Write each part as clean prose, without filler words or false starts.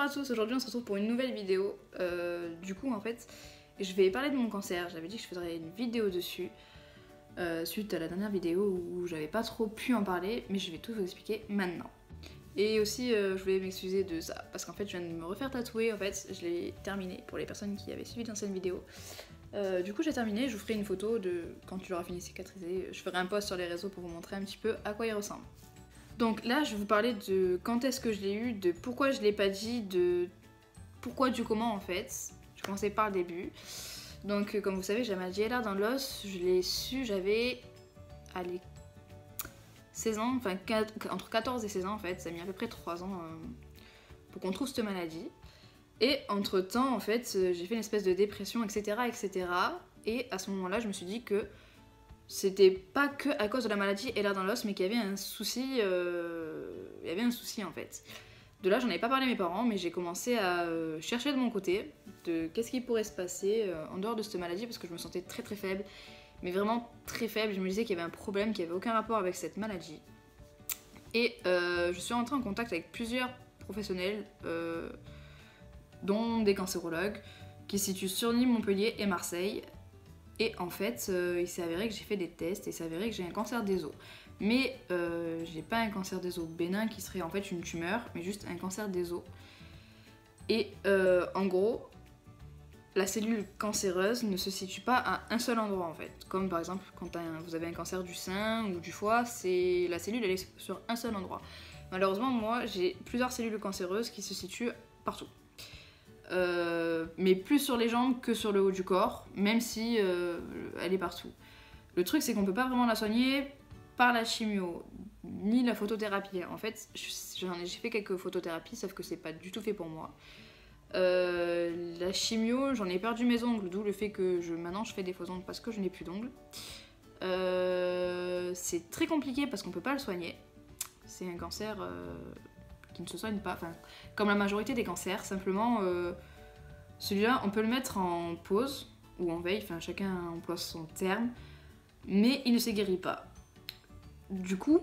à tous, aujourd'hui on se retrouve pour une nouvelle vidéo. Du coup en fait je vais parler de mon cancer, j'avais dit que je ferais une vidéo dessus suite à la dernière vidéo où j'avais pas trop pu en parler, mais je vais tout vous expliquer maintenant. Et aussi je voulais m'excuser de ça parce qu'en fait je viens de me refaire tatouer, en fait je l'ai terminé pour les personnes qui avaient suivi l'ancienne vidéo. Du coup j'ai terminé, je vous ferai une photo de quand tu l'auras fini cicatrisé, je ferai un post sur les réseaux pour vous montrer un petit peu à quoi il ressemble. Donc là, je vais vous parler de quand est-ce que je l'ai eu, de pourquoi je l'ai pas dit, de pourquoi du comment en fait. Je vais commencer par le début. Donc comme vous savez, j'ai la maladie LR dans l'os, je l'ai su, j'avais 16 ans, enfin entre 14 et 16 ans en fait, ça a mis à peu près 3 ans pour qu'on trouve cette maladie. Et entre temps en fait, j'ai fait une espèce de dépression, etc. etc. Et à ce moment-là, je me suis dit que c'était pas que à cause de la maladie LR dans l'os, mais qu'il y avait un souci, en fait. De là, j'en avais pas parlé à mes parents, mais j'ai commencé à chercher de mon côté de qu'est-ce qui pourrait se passer en dehors de cette maladie, parce que je me sentais très très faible, mais vraiment très faible. Je me disais qu'il y avait un problème qui avait aucun rapport avec cette maladie. Et je suis rentrée en contact avec plusieurs professionnels, dont des cancérologues, qui se situent sur Nîmes, Montpellier et Marseille. Et en fait, il s'est avéré que j'ai fait des tests et il s'est avéré que j'ai un cancer des os. Mais j'ai pas un cancer des os bénin qui serait en fait une tumeur, mais juste un cancer des os. Et en gros, la cellule cancéreuse ne se situe pas à un seul endroit en fait. Comme par exemple quand vous avez un cancer du sein ou du foie, la cellule elle est sur un seul endroit. Malheureusement, moi j'ai plusieurs cellules cancéreuses qui se situent partout. Mais plus sur les jambes que sur le haut du corps, même si elle est partout. Le truc c'est qu'on peut pas vraiment la soigner par la chimio, ni la photothérapie. En fait, j'ai fait quelques photothérapies, sauf que c'est pas du tout fait pour moi. La chimio, j'en ai perdu mes ongles, d'où le fait que maintenant je fais des faux ongles parce que je n'ai plus d'ongles. C'est très compliqué parce qu'on peut pas le soigner. C'est un cancer qui ne se soigne pas, enfin, comme la majorité des cancers, simplement celui-là on peut le mettre en pause ou en veille, enfin chacun emploie son terme, mais il ne se guérit pas. Du coup,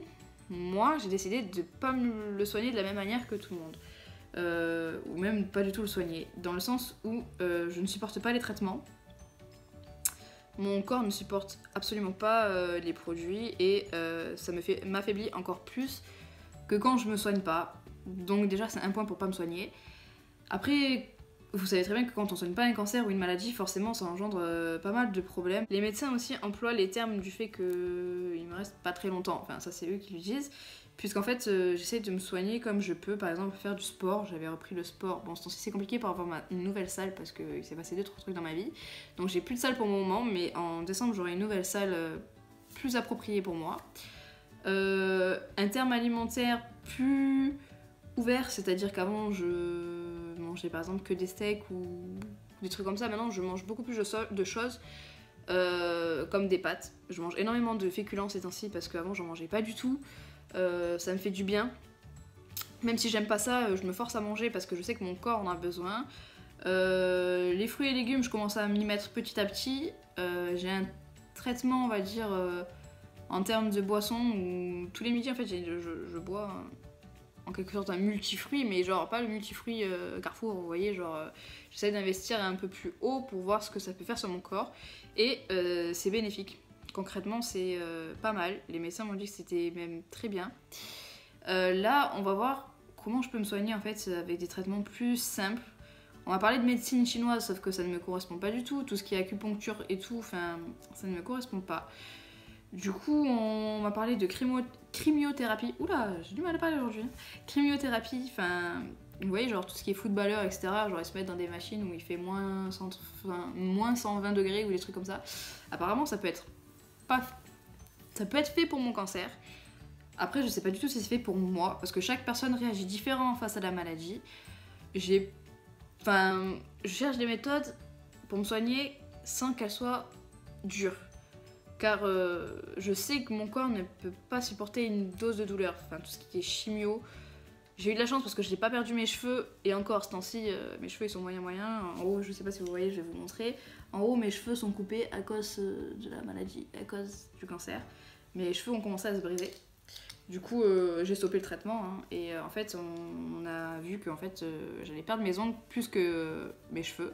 moi j'ai décidé de pas me le soigner de la même manière que tout le monde, ou même pas du tout le soigner, dans le sens où je ne supporte pas les traitements. Mon corps ne supporte absolument pas les produits et ça m'affaiblit encore plus que quand je me soigne pas. Donc déjà c'est un point pour pas me soigner. Après, vous savez très bien que quand on soigne pas un cancer ou une maladie, forcément ça engendre pas mal de problèmes. Les médecins aussi emploient les termes du fait qu'il me reste pas très longtemps, enfin ça c'est eux qui le disent, puisqu'en fait j'essaie de me soigner comme je peux, par exemple faire du sport. J'avais repris le sport, bon ce temps-ci c'est compliqué pour avoir une nouvelle salle parce qu'il s'est passé 2-3 trucs dans ma vie, donc j'ai plus de salle pour le moment, mais en décembre j'aurai une nouvelle salle plus appropriée pour moi. Un terme alimentaire plus ouvert, c'est-à-dire qu'avant je mangeais par exemple que des steaks ou des trucs comme ça. Maintenant je mange beaucoup plus de choses comme des pâtes. Je mange énormément de féculents ces temps-ci parce qu'avant j'en mangeais pas du tout. Ça me fait du bien. Même si j'aime pas ça, je me force à manger parce que je sais que mon corps en a besoin. Les fruits et légumes, je commence à m'y mettre petit à petit. J'ai un traitement, on va dire, en termes de boisson où tous les midis en fait je bois en quelque sorte un multifruit, mais genre pas le multifruit Carrefour, vous voyez, genre j'essaie d'investir un peu plus haut pour voir ce que ça peut faire sur mon corps, et c'est bénéfique. Concrètement c'est pas mal, les médecins m'ont dit que c'était même très bien. Là on va voir comment je peux me soigner en fait avec des traitements plus simples. On va parler de médecine chinoise, sauf que ça ne me correspond pas du tout, tout ce qui est acupuncture et tout, enfin ça ne me correspond pas. Du coup, on m'a parlé de crymiothérapie. Oula, j'ai du mal à parler aujourd'hui. Crymiothérapie, enfin, vous voyez, genre tout ce qui est footballeur, etc. Genre ils se mettent dans des machines où il fait moins 120 degrés ou des trucs comme ça. Apparemment, ça peut être fait pour mon cancer. Après, je sais pas du tout si c'est fait pour moi, parce que chaque personne réagit différemment face à la maladie. Je cherche des méthodes pour me soigner sans qu'elles soient dures. Car je sais que mon corps ne peut pas supporter une dose de douleur, enfin tout ce qui est chimio. J'ai eu de la chance parce que je n'ai pas perdu mes cheveux, et encore ce temps-ci mes cheveux ils sont moyens. En haut, je sais pas si vous voyez, je vais vous montrer. En haut mes cheveux sont coupés à cause de la maladie, à cause du cancer. Mes cheveux ont commencé à se briser. Du coup, j'ai stoppé le traitement hein, et en fait, on a vu que en fait, j'allais perdre mes ongles plus que mes cheveux.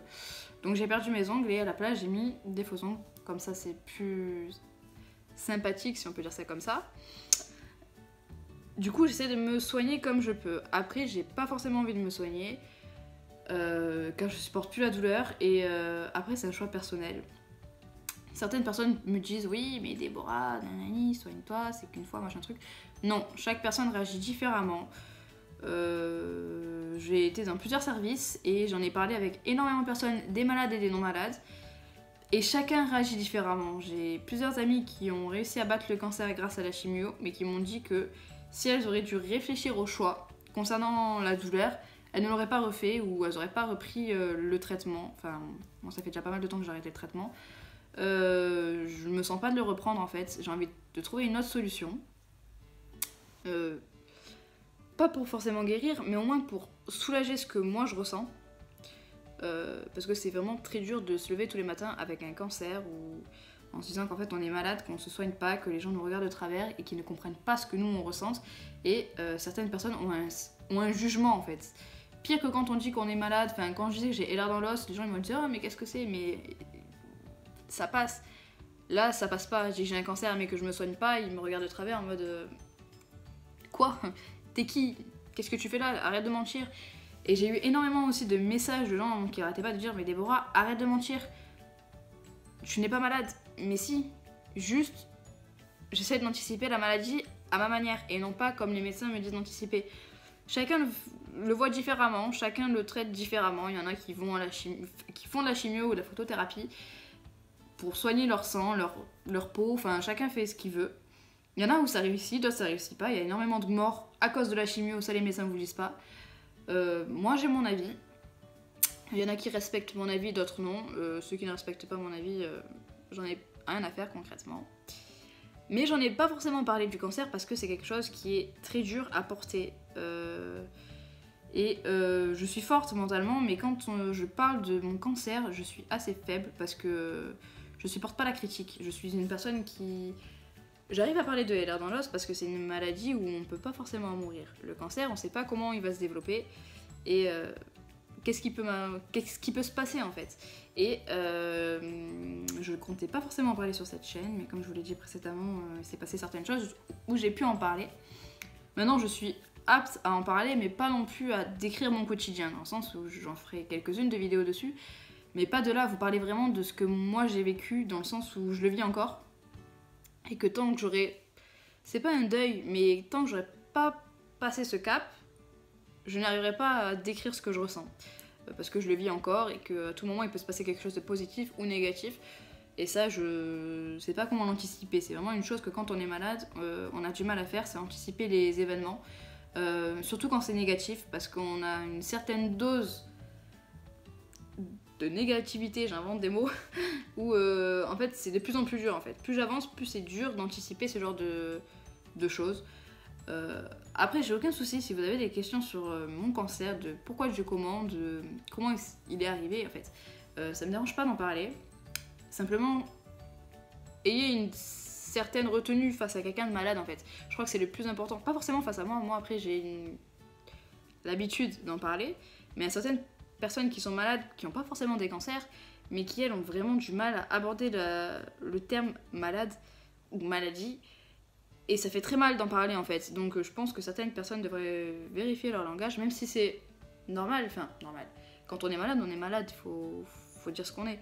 Donc j'ai perdu mes ongles et à la place, j'ai mis des faux ongles. Comme ça, c'est plus sympathique, si on peut dire ça comme ça. Du coup, j'essaie de me soigner comme je peux. Après, j'ai pas forcément envie de me soigner car je supporte plus la douleur et après, c'est un choix personnel. Certaines personnes me disent oui, mais Déborah, nanani, soigne-toi, c'est qu'une fois, machin truc. Non, chaque personne réagit différemment. J'ai été dans plusieurs services et j'en ai parlé avec énormément de personnes, des malades et des non-malades. Et chacun réagit différemment. J'ai plusieurs amies qui ont réussi à battre le cancer grâce à la chimio, mais qui m'ont dit que si elles auraient dû réfléchir au choix concernant la douleur, elles ne l'auraient pas refait ou elles n'auraient pas repris le traitement. Enfin, bon, ça fait déjà pas mal de temps que j'ai arrêté le traitement. Je me sens pas de le reprendre en fait. J'ai envie de trouver une autre solution. Pas pour forcément guérir, mais au moins pour soulager ce que moi je ressens. Parce que c'est vraiment très dur de se lever tous les matins avec un cancer ou en se disant qu'en fait on est malade, qu'on se soigne pas, que les gens nous regardent de travers et qu'ils ne comprennent pas ce que nous on ressent. Et certaines personnes ont un jugement en fait. Pire que quand on dit qu'on est malade, enfin quand je disais que j'ai l'air dans l'os, les gens ils vont me dire oh, mais qu'est-ce que c'est, mais ça passe. Là ça passe pas, je dis que j'ai un cancer mais que je me soigne pas, ils me regardent de travers en mode quoi? T'es qui? Qu'est-ce que tu fais là? Arrête de mentir. Et j'ai eu énormément aussi de messages de gens qui arrêtaient pas de dire mais Déborah, arrête de mentir. Tu n'es pas malade. Mais si, juste, j'essaie d'anticiper la maladie à ma manière et non pas comme les médecins me disent d'anticiper. Chacun le voit différemment, chacun le traite différemment. Il y en a qui vont qui font de la chimio ou de la photothérapie pour soigner leur sang, leur peau, enfin chacun fait ce qu'il veut. Il y en a où ça réussit, d'autres ça réussit pas. Il y a énormément de morts à cause de la chimio, ça les médecins ne vous disent pas. Moi j'ai mon avis. Il y en a qui respectent mon avis, d'autres non. Ceux qui ne respectent pas mon avis, j'en ai rien à faire concrètement. Mais j'en ai pas forcément parlé du cancer parce que c'est quelque chose qui est très dur à porter. Je suis forte mentalement, mais quand je parle de mon cancer, je suis assez faible parce que je supporte pas la critique. Je suis une personne qui... J'arrive à parler de LR dans l'os parce que c'est une maladie où on peut pas forcément en mourir. Le cancer, on sait pas comment il va se développer et qu'est-ce qui peut se passer en fait. Et je comptais pas forcément en parler sur cette chaîne, mais comme je vous l'ai dit précédemment, il s'est passé certaines choses où j'ai pu en parler. Maintenant, je suis apte à en parler, mais pas non plus à décrire mon quotidien, dans le sens où j'en ferai quelques-unes de vidéos dessus, mais pas de là à vous parler vraiment de ce que moi j'ai vécu, dans le sens où je le vis encore. Et que tant que j'aurais... C'est pas un deuil, mais tant que j'aurais pas passé ce cap, je n'arriverai pas à décrire ce que je ressens. Parce que je le vis encore et qu'à tout moment il peut se passer quelque chose de positif ou négatif. Et ça, je sais pas comment l'anticiper. C'est vraiment une chose que quand on est malade, on a du mal à faire, c'est anticiper les événements. Surtout quand c'est négatif, parce qu'on a une certaine dose de négativité, j'invente des mots, où en fait c'est de plus en plus dur en fait. Plus j'avance, plus c'est dur d'anticiper ce genre de choses. Après j'ai aucun souci si vous avez des questions sur mon cancer, de pourquoi du comment, de comment il est arrivé en fait. Ça me dérange pas d'en parler. Simplement, ayez une certaine retenue face à quelqu'un de malade en fait. Je crois que c'est le plus important. Pas forcément face à moi, moi après j'ai l'habitude d'en parler, mais à certaines personnes qui sont malades, qui n'ont pas forcément des cancers, mais qui elles ont vraiment du mal à aborder le terme malade ou maladie, et ça fait très mal d'en parler en fait. Donc je pense que certaines personnes devraient vérifier leur langage, même si c'est normal, enfin normal. Quand on est malade, faut dire ce qu'on est.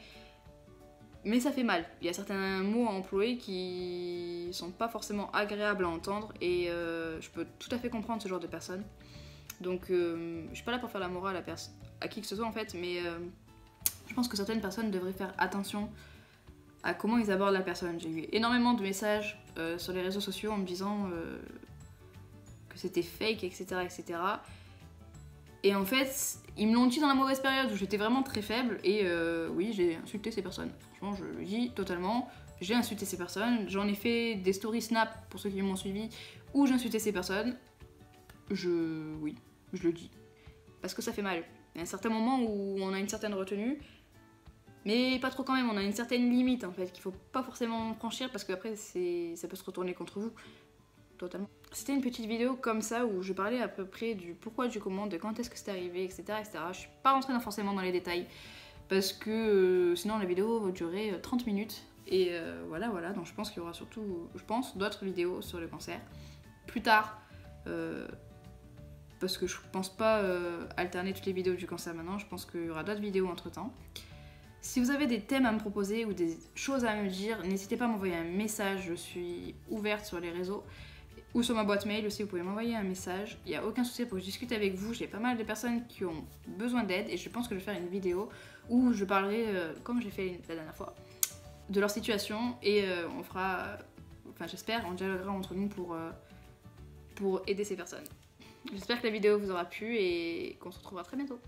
Mais ça fait mal. Il y a certains mots à employer qui sont pas forcément agréables à entendre, et je peux tout à fait comprendre ce genre de personnes. Donc je suis pas là pour faire la morale à qui que ce soit en fait, mais je pense que certaines personnes devraient faire attention à comment ils abordent la personne. J'ai eu énormément de messages sur les réseaux sociaux en me disant que c'était fake, etc., etc. Et en fait, ils me l'ont dit dans la mauvaise période où j'étais vraiment très faible, et oui, j'ai insulté ces personnes. Franchement, je le dis totalement, j'ai insulté ces personnes. J'en ai fait des stories Snap, pour ceux qui m'ont suivi, où j'insultais ces personnes. Oui, je le dis. Parce que ça fait mal. Il y a un certain moment où on a une certaine retenue, mais pas trop quand même, on a une certaine limite en fait, qu'il faut pas forcément franchir, parce qu'après ça peut se retourner contre vous, totalement. C'était une petite vidéo comme ça où je parlais à peu près du pourquoi, du comment, de quand est-ce que c'est arrivé, etc., etc. Je suis pas rentrée forcément dans les détails parce que sinon la vidéo va durer 30 minutes. Et voilà, donc je pense qu'il y aura surtout, d'autres vidéos sur le cancer plus tard. Parce que je pense pas alterner toutes les vidéos du cancer maintenant, je pense qu'il y aura d'autres vidéos entre temps. Si vous avez des thèmes à me proposer ou des choses à me dire, n'hésitez pas à m'envoyer un message, je suis ouverte sur les réseaux. Ou sur ma boîte mail aussi, vous pouvez m'envoyer un message. Il n'y a aucun souci pour que je discute avec vous. J'ai pas mal de personnes qui ont besoin d'aide et je pense que je vais faire une vidéo où je parlerai, comme j'ai fait la dernière fois, de leur situation et on fera, enfin j'espère, on dialoguera entre nous pour aider ces personnes. J'espère que la vidéo vous aura plu et qu'on se retrouvera très bientôt.